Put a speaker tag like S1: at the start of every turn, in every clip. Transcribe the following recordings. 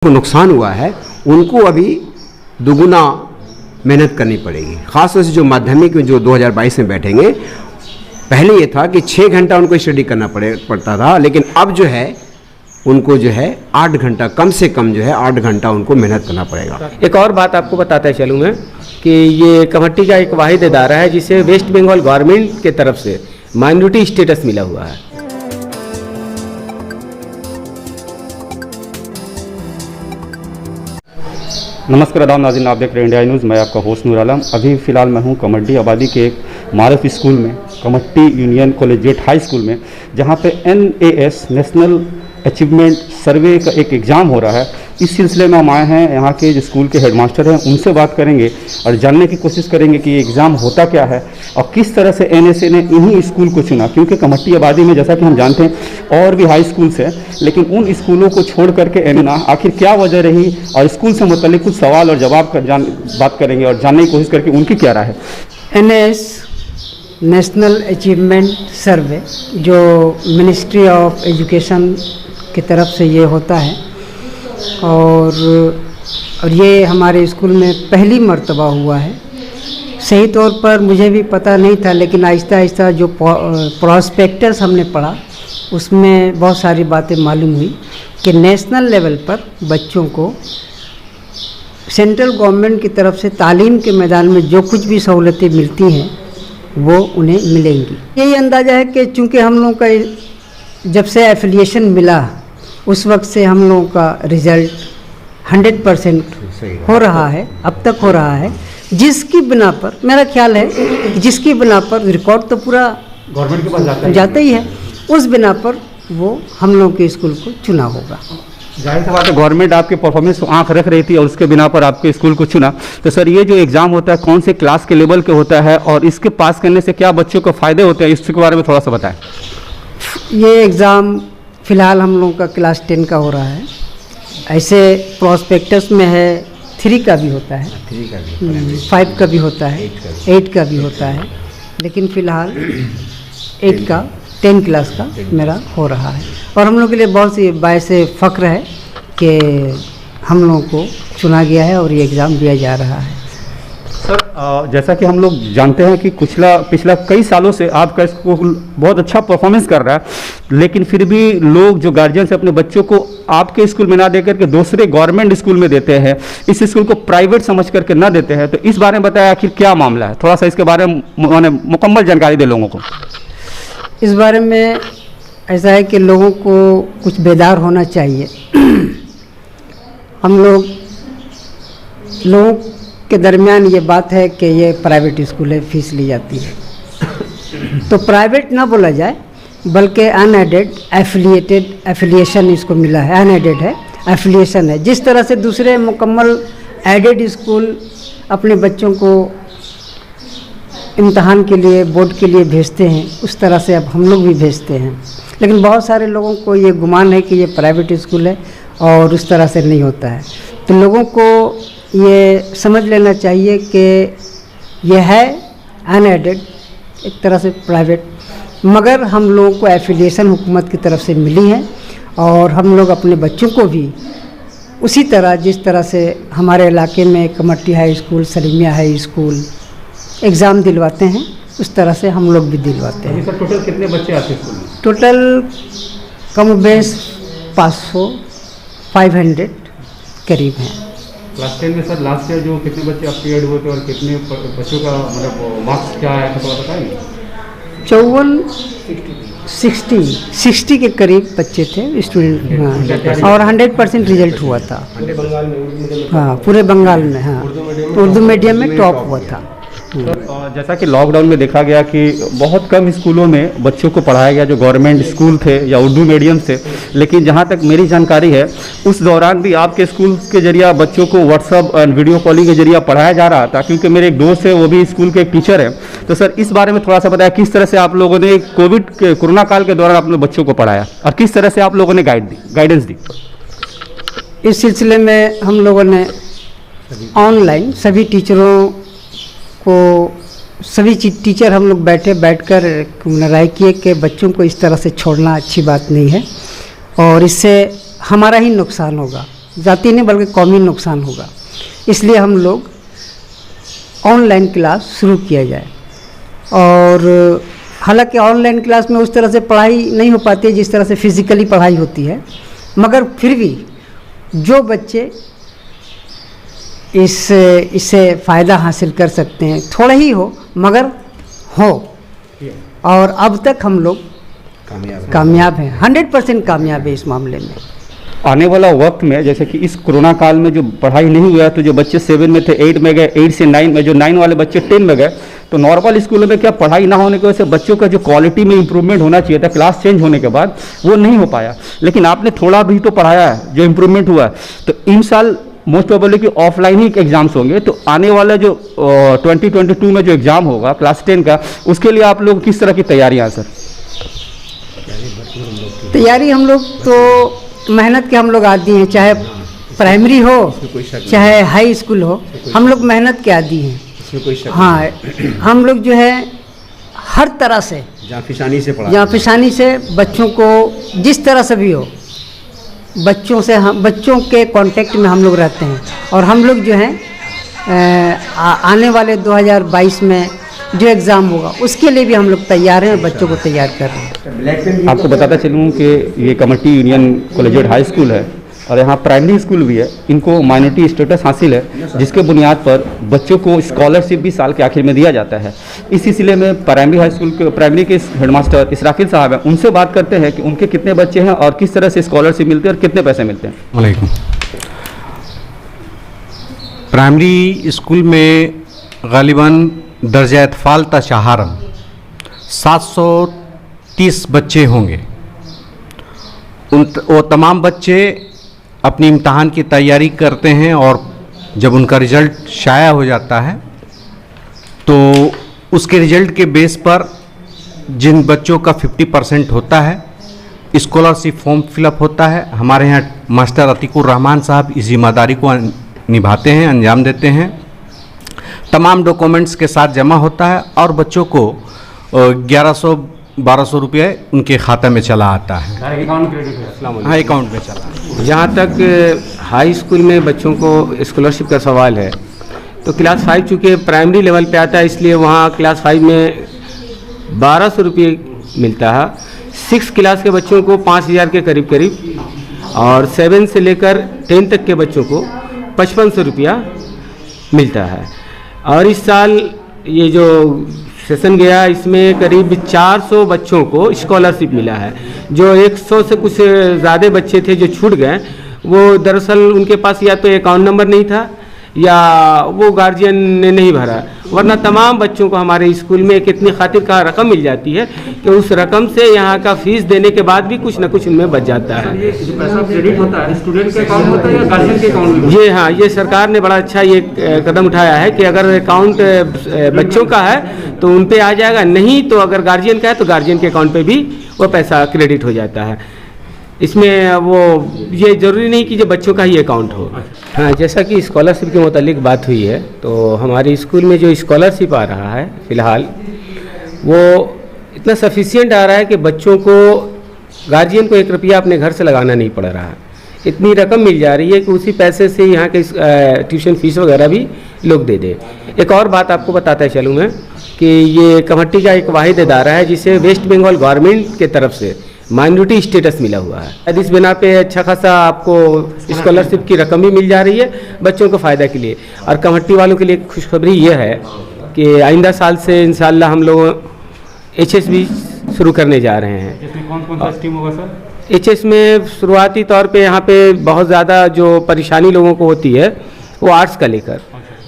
S1: को नुकसान हुआ है उनको अभी दुगुना मेहनत करनी पड़ेगी। ख़ासतौर से जो माध्यमिक में जो 2022 में बैठेंगे, पहले ये था कि 6 घंटा उनको स्टडी करना पड़ता था, लेकिन अब जो है उनको जो है 8 घंटा, कम से कम जो है 8 घंटा उनको मेहनत करना पड़ेगा।
S2: एक और बात आपको बताते चलूँ मैं कि ये कमेटी का एक वाहिद इदारा है जिसे वेस्ट बंगाल गवर्नमेंट के तरफ से माइनॉरिटी स्टेटस मिला हुआ है।
S3: नमस्कार आदाब नाज़रीन, आप देख रहे हैं इंडिया न्यूज़। मैं आपका होस्ट नूर आलम। अभी फ़िलहाल मैं हूं कमट्टी आबादी के एक मारफ स्कूल में, Kamarhatti union collegiate high school में, जहां पे NAS नेशनल अचीवमेंट सर्वे का एक एग्ज़ाम हो रहा है। इस सिलसिले में हम आए हैं, यहाँ के जो स्कूल के हेडमास्टर हैं उनसे बात करेंगे और जानने की कोशिश करेंगे कि ये एग्ज़ाम होता क्या है और किस तरह से NSA ने इन्हीं स्कूल को चुना। क्योंकि कमट्टी आबादी में जैसा कि हम जानते हैं और भी हाई स्कूल्स हैं, लेकिन उन स्कूलों को छोड़ करके चुना, आखिर क्या वजह रही, और स्कूल से मुतल्लिक कुछ सवाल और जवाब बात करेंगे और जानने की कोशिश करके उनकी क्या राय है।
S4: NAS नेशनल अचीवमेंट सर्वे जो मिनिस्ट्री ऑफ एजुकेशन की तरफ से ये होता है और ये हमारे स्कूल में पहली मर्तबा हुआ है। सही तौर पर मुझे भी पता नहीं था, लेकिन आहिस्ता आहिस्ता जो प्रॉस्पेक्टस हमने पढ़ा उसमें बहुत सारी बातें मालूम हुई कि नेशनल लेवल पर बच्चों को सेंट्रल गवर्नमेंट की तरफ से तालीम के मैदान में जो कुछ भी सहूलतें मिलती हैं वो उन्हें मिलेंगी। यही अंदाज़ा है कि चूँकि हम लोगों का जब से एफिलिएशन मिला उस वक्त से हम लोगों का रिज़ल्ट 100% हो रहा है, अब तक हो रहा है, जिसकी बिना पर मेरा ख्याल है कि जिसकी बिना पर रिकॉर्ड तो पूरा
S3: गवर्नमेंट के पास
S4: जाता ही है, उस बिना पर वो हम लोगों के स्कूल को चुना होगा।
S3: जाहिर सी बात है, गवर्नमेंट आपके परफॉर्मेंस को आंख रख रही थी और उसके बिना पर आपके स्कूल को चुना। तो सर, ये जो एग्ज़ाम होता है कौन से क्लास के लेवल के होता है और इसके पास करने से क्या बच्चों को फ़ायदे होते हैं, इसके बारे में थोड़ा सा बताएं।
S4: ये एग्ज़ाम फ़िलहाल हम लोगों का क्लास 10 का हो रहा है। ऐसे प्रॉस्पेक्टस में है 3 का भी होता है, 5 का भी होता है, 8 का भी होता है, लेकिन फ़िलहाल 8 का 10 क्लास का मेरा हो रहा है। और हम लोग के लिए बहुत सी बायस फ़ख्र है कि हम लोगों को चुना गया है और ये एग्ज़ाम दिया जा रहा है।
S3: सर, जैसा कि हम लोग जानते हैं कि पिछला कई सालों से आपका स्कूल बहुत अच्छा परफॉर्मेंस कर रहा है, लेकिन फिर भी लोग जो गार्जियंस अपने बच्चों को आपके स्कूल में ना देकर के दूसरे गवर्नमेंट स्कूल में देते हैं, इस स्कूल को प्राइवेट समझ करके ना देते हैं। तो इस बारे में बताया आखिर क्या मामला है, थोड़ा सा इसके बारे में मुकम्मल जानकारी दे लोगों को।
S4: इस बारे में ऐसा है कि लोगों को कुछ बेदार होना चाहिए। हम लोगों के दरमियान ये बात है कि ये प्राइवेट स्कूल है, फीस ली जाती है, तो प्राइवेट ना बोला जाए बल्कि अनएडेड एफिलिएशन इसको मिला है। अनएडेड है, एफिलिएशन है। जिस तरह से दूसरे मुकम्मल एडेड स्कूल अपने बच्चों को इम्तहान के लिए, बोर्ड के लिए भेजते हैं, उस तरह से अब हम लोग भी भेजते हैं। लेकिन बहुत सारे लोगों को ये गुमान है कि ये प्राइवेट स्कूल है और उस तरह से नहीं होता है। तो लोगों को ये समझ लेना चाहिए कि यह है अनएडेड, एक तरह से प्राइवेट, मगर हम लोगों को एफिलिएशन हुकूमत की तरफ से मिली है और हम लोग अपने बच्चों को भी उसी तरह, जिस तरह से हमारे इलाके में Kamatti high school, Salimiya high school exam दिलवाते हैं, उस तरह से हम लोग भी दिलवाते हैं।
S3: सर, टोटल कितने बच्चे आते हैं स्कूल में?
S4: टोटल कम बेस 500 करीब हैं।
S3: क्लास 10 में सर लास्ट ईयर जो कितने बच्चे अपग्रेड हुए थे और कितने बच्चों का मतलब मार्क्स क्या आया था, तो बताएंगे।
S4: 60 के करीब बच्चे थे स्टूडेंट, हाँ, और 100% रिजल्ट हुआ था। हाँ, पूरे बंगाल में, हाँ, उर्दू मीडियम में टॉप हुआ था।
S3: सर, जैसा कि लॉकडाउन में देखा गया कि बहुत कम स्कूलों में बच्चों को पढ़ाया गया जो गवर्नमेंट स्कूल थे या उर्दू मीडियम से, लेकिन जहां तक मेरी जानकारी है उस दौरान भी आपके स्कूल के जरिए बच्चों को व्हाट्सअप और वीडियो कॉलिंग के जरिए पढ़ाया जा रहा था। क्योंकि मेरे एक दोस्त है, वो भी स्कूल के एक टीचर है। तो सर, इस बारे में थोड़ा सा बताया किस तरह से आप लोगों ने कोरोना काल के दौरान अपने बच्चों को पढ़ाया और किस तरह से आप लोगों ने गाइडेंस दी।
S4: इस सिलसिले में हम लोगों ने ऑनलाइन सभी टीचरों को, सभी टीचर हम लोग बैठकर राय किए कि बच्चों को इस तरह से छोड़ना अच्छी बात नहीं है और इससे हमारा ही नुकसान होगा। जाती नहीं बल्कि कौमी नुकसान होगा। इसलिए हम लोग ऑनलाइन क्लास शुरू किया जाए। और हालांकि ऑनलाइन क्लास में उस तरह से पढ़ाई नहीं हो पाती है जिस तरह से फिज़िकली पढ़ाई होती है, मगर फिर भी जो बच्चे इससे फ़ायदा हासिल कर सकते हैं, थोड़ा ही हो मगर हो, और अब तक हम लोग कामयाब हैं, 100% कामयाब है इस मामले में।
S3: आने वाला वक्त में जैसे कि इस कोरोना काल में जो पढ़ाई नहीं हुआ तो जो बच्चे 7 में थे 8 में गए, 8 से 9 में, जो 9 वाले बच्चे 10 में गए, तो नॉर्मल स्कूलों में क्या पढ़ाई ना होने की वजह से बच्चों का जो क्वालिटी में इंप्रूवमेंट होना चाहिए था क्लास चेंज होने के बाद, वो नहीं हो पाया। लेकिन आपने थोड़ा भी तो पढ़ाया है, जो इंप्रूवमेंट हुआ है। तो इन साल मोस्ट प्रोबेबली कि ऑफलाइन ही एग्जाम्स होंगे, तो आने वाला जो 2022 में जो एग्ज़ाम होगा क्लास 10 का, उसके लिए आप लोग किस तरह की तैयारियाँ सर?
S4: तैयारी हम लोग तो मेहनत के हम लोग आदी हैं, चाहे प्राइमरी हो चाहे हाई स्कूल हो, हम लोग मेहनत के आदी हैं। हाँ, हम लोग जो है हर तरह से जाफिशानी से बच्चों को जिस तरह से भी हो, बच्चों के कांटेक्ट में हम लोग रहते हैं। और हम लोग जो है आने वाले 2022 में जो एग्ज़ाम होगा उसके लिए भी हम लोग तैयार हैं और बच्चों को तैयार कर रहे हैं।
S3: आपको बताता चलूँ कि ये committee union collegiate high school है और यहाँ प्राइमरी स्कूल भी है। इनको माइनॉरिटी स्टेटस हासिल है, जिसके बुनियाद पर बच्चों को स्कॉलरशिप भी साल के आखिर में दिया जाता है। इस सिलसिले में प्राइमरी के हेडमास्टर इसराफिल साहब हैं, उनसे बात करते हैं कि उनके कितने बच्चे हैं और किस तरह से स्कॉलरशिप मिलती है और कितने पैसे मिलते हैं।
S5: वालेकुम। प्राइमरी स्कूल में गालिबन दर्जा इत्फाल तशाहरम 730 बच्चे होंगे। वो तमाम बच्चे अपनी इम्तहान की तैयारी करते हैं और जब उनका रिज़ल्ट शाया हो जाता है तो उसके रिज़ल्ट के बेस पर जिन बच्चों का 50% होता है स्कॉलरशिप फॉर्म फिलअप होता है। हमारे यहाँ मास्टर अतीकुर रहमान साहब इस जिम्मेदारी को निभाते हैं, अंजाम देते हैं। तमाम डॉक्यूमेंट्स के साथ जमा होता है और बच्चों को 1100-1200 रुपये उनके खाते में चला आता है। हाँ, अकाउंट में चला।
S2: जहाँ तक हाई स्कूल में बच्चों को स्कॉलरशिप का सवाल है, तो क्लास 5 चूँकि प्राइमरी लेवल पे आता है, इसलिए वहाँ क्लास 5 में 1200 रुपये मिलता है। 6 क्लास के बच्चों को 5000 के करीब और 7 से लेकर 10 तक के बच्चों को 5500 रुपया मिलता है। और इस साल ये जो सेशन गया इसमें करीब 400 बच्चों को स्कॉलरशिप मिला है। जो 100 से कुछ ज़्यादा बच्चे थे जो छूट गए, वो दरअसल उनके पास या तो अकाउंट नंबर नहीं था या वो गार्जियन ने नहीं भरा, वरना तमाम बच्चों को हमारे स्कूल में एक इतनी खातिर का रकम मिल जाती है कि उस रकम से यहाँ का फीस देने के बाद भी कुछ ना कुछ उनमें बच जाता है।
S3: ये पैसा क्रेडिट होता है स्टूडेंट के अकाउंट में होता है या गार्जियन के अकाउंट में?
S2: ये हाँ, ये सरकार ने बड़ा अच्छा ये कदम उठाया है कि अगर अकाउंट बच्चों का है तो उन पे आ जाएगा, नहीं तो अगर गार्जियन का है तो गार्जियन के अकाउंट पे भी वो पैसा क्रेडिट हो जाता है। इसमें वो ये ज़रूरी नहीं कि जो बच्चों का ही अकाउंट हो। हाँ, जैसा कि स्कॉलरशिप के मुतालिक बात हुई है, तो हमारे स्कूल में जो स्कॉलरशिप आ रहा है फ़िलहाल वो इतना सफिशिएंट आ रहा है कि बच्चों को गार्जियन को 1 रुपया अपने घर से लगाना नहीं पड़ रहा है। इतनी रकम मिल जा रही है कि उसी पैसे से यहाँ के ट्यूशन फीस वगैरह भी लोग दे दें। एक और बात आपको बताता चलूँ मैं कि ये कमेटी का एक वाहिद इदारा है जिसे वेस्ट बंगाल गवर्नमेंट के तरफ से माइनॉरिटी स्टेटस मिला हुआ है। इस बिना पे अच्छा खासा आपको स्कॉलरशिप की रकम भी मिल जा रही है बच्चों को फ़ायदा के लिए। और कमेटी वालों के लिए खुशखबरी ये है कि आइंदा साल से इंशाल्लाह हम लोग HS भी शुरू करने जा रहे हैं।
S3: इसमें कौन सा स्कीम होगा सर?
S2: HS में शुरुआती तौर पे यहाँ पे बहुत ज़्यादा जो परेशानी लोगों को होती है वो आर्ट्स का लेकर,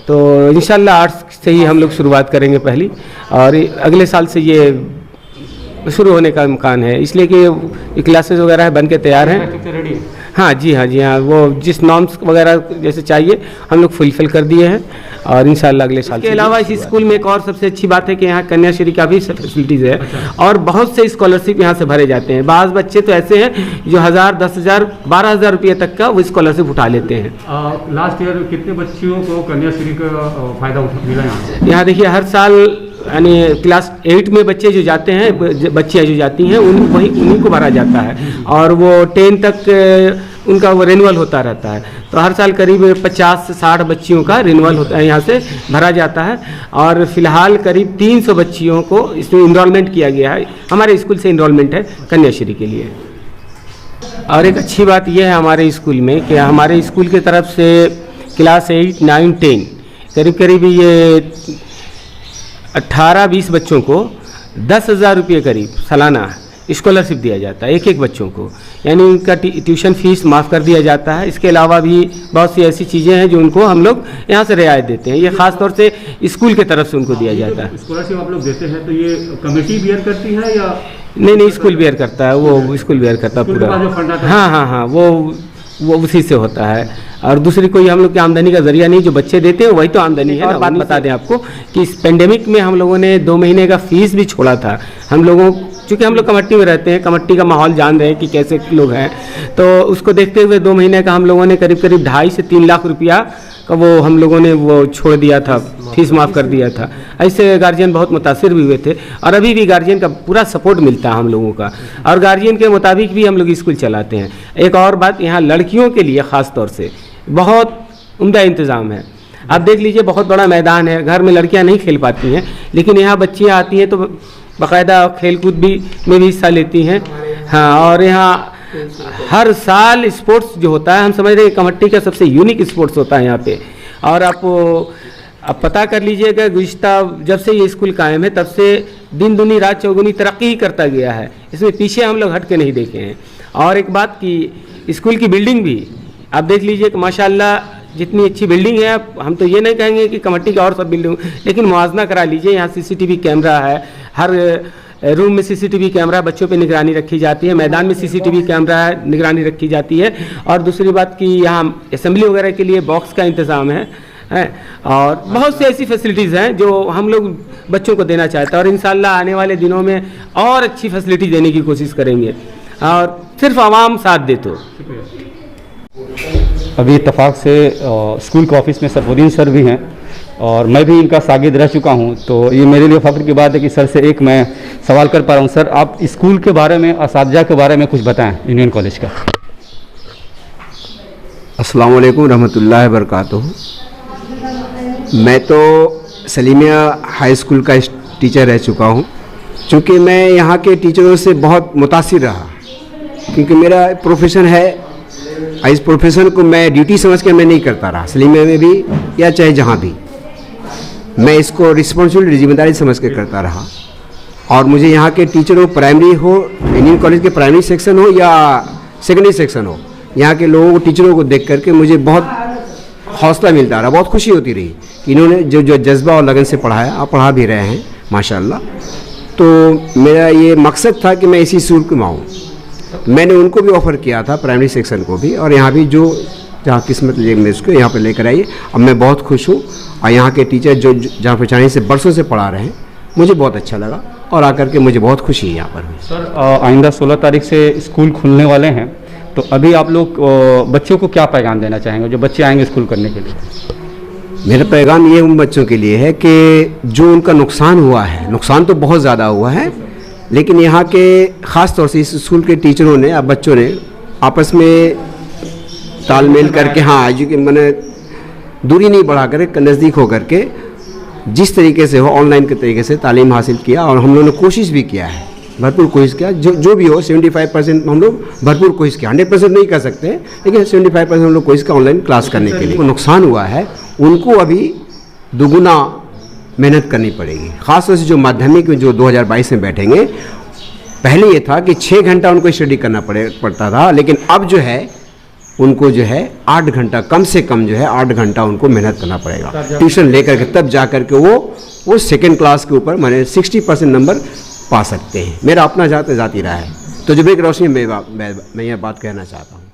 S2: तो इंशाल्लाह आर्ट्स से ही हम लोग शुरुआत करेंगे पहली, और अगले साल से ये शुरू होने का इम्कान है, इसलिए कि क्लासेस वगैरह बन के तैयार हैं। हाँ जी, वो जिस नॉर्म्स वगैरह जैसे चाहिए हम लोग फुलफिल कर दिए हैं और इंशाल्लाह अगले साल। इसके अलावा इस स्कूल में एक और सबसे अच्छी बात है कि यहाँ कन्याश्री का भी फैसिलिटीज़ है और बहुत से स्कॉलरशिप यहाँ से भरे जाते हैं। बाज़ बच्चे तो ऐसे हैं जो 1000, 10,000, 12,000 रुपये तक का वो स्कॉलरशिप उठा लेते हैं।
S3: लास्ट ईयर कितने बच्चियों को कन्याश्री का फ़ायदा मिला
S2: यहाँ? देखिए, हर साल यानी क्लास 8 में बच्चे जो जाते हैं, बच्चियाँ जो जाती हैं उन्हीं को भरा जाता है, और वो 10 तक उनका वो रिन्यूअल होता रहता है। तो हर साल करीब 50 से 60 बच्चियों का रिन्यूअल होता है, यहाँ से भरा जाता है। और फिलहाल करीब 300 बच्चियों को इसमें इनरोलमेंट किया गया है, हमारे स्कूल से इनरोलमेंट है कन्याश्री के लिए। और एक अच्छी बात यह है हमारे स्कूल में कि हमारे स्कूल की तरफ से क्लास 8, 9, 10 करीब करीब ये 18-20 बच्चों को 10,000 रुपये करीब सालाना स्कॉलरशिप दिया जाता है, एक एक बच्चों को, यानी उनका ट्यूशन फीस माफ़ कर दिया जाता है। इसके अलावा भी बहुत सी ऐसी चीज़ें हैं जो उनको हम लोग यहाँ से रियायत देते हैं, ये ख़ास तौर से स्कूल की तरफ से उनको दिया जाता है।
S3: स्कॉलरशिप आप लोग देते हैं तो ये कमेटी बियर करती है या
S2: नहीं, स्कूल बियर करता है, वो स्कूल बियर करता है पूरा। हाँ, वो उसी से होता है। और दूसरी कोई हम लोग की आमदनी का जरिया नहीं, जो बच्चे देते हैं वही तो आमदनी है। और बात बता दें आपको कि इस पेंडेमिक में हम लोगों ने 2 महीने का फीस भी छोड़ा था। हम लोगों, चूँकि हम लोग कमेटी में रहते हैं, कमेटी का माहौल जान रहे हैं कि कैसे लोग हैं, तो उसको देखते हुए 2 महीने का हम लोगों ने करीब 2.5 से 3 लाख रुपया का वो हम लोगों ने वो छोड़ दिया था, फीस माफ़ कर दिया था। ऐसे गार्जियन बहुत मुतासिर भी हुए थे और अभी भी गार्जियन का पूरा सपोर्ट मिलता है हम लोगों का, और गार्जियन के मुताबिक भी हम लोग स्कूल चलाते हैं। एक और बात, यहाँ लड़कियों के लिए ख़ास तौर से बहुत उम्दा इंतज़ाम है। आप देख लीजिए, बहुत बड़ा मैदान है, घर में लड़कियाँ नहीं खेल पाती हैं, लेकिन यहाँ बच्चियाँ आती हैं तो बाकायदा खेलकूद में भी हिस्सा लेती हैं। हाँ, और यहाँ हर साल स्पोर्ट्स जो होता है, हम समझ रहे हैं कमेटी का सबसे यूनिक स्पोर्ट्स होता है यहाँ पे। और आप पता कर लीजिएगा, गुज़िश्ता जब से ये स्कूल कायम है तब से दिन दुनी रात चौगुनी तरक्की ही करता गया है, इसमें पीछे हम लोग हट के नहीं देखे हैं। और एक बात कि स्कूल की बिल्डिंग भी आप देख लीजिए कि माशाल्लाह जितनी अच्छी बिल्डिंग है, हम तो ये नहीं कहेंगे कि कमेटी का और सब बिल्डिंग, लेकिन मुआवजा करा लीजिए। यहाँ CCTV कैमरा है, हर रूम में CCTV कैमरा, बच्चों पे निगरानी रखी जाती है, मैदान में CCTV कैमरा है, निगरानी रखी जाती है। और दूसरी बात कि यहाँ असेंबली वगैरह के लिए बॉक्स का इंतज़ाम है और बहुत सी ऐसी फैसिलिटीज़ हैं जो हम लोग बच्चों को देना चाहते हैं। और इंशाल्लाह आने वाले दिनों में और अच्छी फैसिलिटी देने की कोशिश करेंगे, और सिर्फ आवाम साथ दे तो।
S3: अभी इत्तेफाक से स्कूल के ऑफिस में सरफुद्दीन सर भी हैं और मैं भी इनका शागिद रह चुका हूं, तो ये मेरे लिए फ़ख्र की बात है कि सर से एक मैं सवाल कर पा रहा हूं। सर, आप स्कूल के बारे में, असातिज़ा के बारे में कुछ बताएं यूनियन कॉलेज का।
S1: अस्सलाम वालेकुम रहमतुल्लाहि व बरकातुहू। मैं तो सलीमिया हाई स्कूल का टीचर रह चुका हूं। चूँकि मैं यहाँ के टीचरों से बहुत मुतासिर रहा, क्योंकि मेरा प्रोफेशन है, इस प्रोफेशन को मैं ड्यूटी समझ के मैं नहीं करता रहा, सलीमिया में भी या चाहे जहाँ भी। मैं इसको रिस्पॉन्सिबिलिटी, जिम्मेदारी समझ के करता रहा। और मुझे यहाँ के टीचरों, प्राइमरी हो, इंडियन कॉलेज के प्राइमरी सेक्शन हो या सेकेंडरी सेक्शन हो, यहाँ के लोगों को, टीचरों को देख करके मुझे बहुत हौसला मिलता रहा, बहुत खुशी होती रही कि इन्होंने जो जज्बा और लगन से पढ़ाया, आप पढ़ा भी रहे हैं माशाल्लाह। तो मेरा ये मकसद था कि मैं इसी स्कूल में आऊँ। मैंने उनको भी ऑफ़र किया था, प्राइमरी सेक्शन को भी, और यहाँ भी जो जहाँ किस्मत ले मैं उसको यहाँ पे लेकर आइए। अब मैं बहुत खुश हूँ, और यहाँ के टीचर जो जहाँ पहचाने से बरसों से पढ़ा रहे हैं, मुझे बहुत अच्छा लगा और आकर के मुझे बहुत खुशी है यहाँ पर हुई।
S3: सर, आइंदा 16 तारीख से स्कूल खुलने वाले हैं, तो अभी आप लोग बच्चों को क्या पैगाम देना चाहेंगे, जो बच्चे आएंगे स्कूल करने के लिए?
S1: मेरा पैगाम ये उन बच्चों के लिए है कि जो उनका नुकसान हुआ है, नुकसान तो बहुत ज़्यादा हुआ है, लेकिन यहाँ के ख़ास तौर से इस स्कूल के टीचरों ने, अब बच्चों ने आपस में तालमेल करके, हाँ, मैंने दूरी नहीं बढ़ा कर, नज़दीक हो करके जिस तरीके से हो, ऑनलाइन के तरीके से तालीम हासिल किया। और हम लोगों ने कोशिश भी किया है, भरपूर कोशिश किया, जो भी हो 75% हम लोग भरपूर कोशिश किया। 100% नहीं कर सकते, लेकिन 75% हम लोग कोशिश किया ऑनलाइन क्लास करने के लिए। नुकसान हुआ है उनको अभी दुगुना मेहनत करनी पड़ेगी, ख़ासतौर से जो माध्यमिक में जो 2022 में बैठेंगे। पहले ये था कि 6 घंटा उनको स्टडी करना पड़ता था, लेकिन अब जो है उनको जो है 8 घंटा, कम से कम जो है 8 घंटा उनको मेहनत करना पड़ेगा ट्यूशन लेकर के, तब जा कर के वो सेकेंड क्लास के ऊपर मैंने 60% नंबर पा सकते हैं। मेरा अपना जाती रहा है, तो जो भी रोशनी मैं यह बात कहना चाहता हूँ।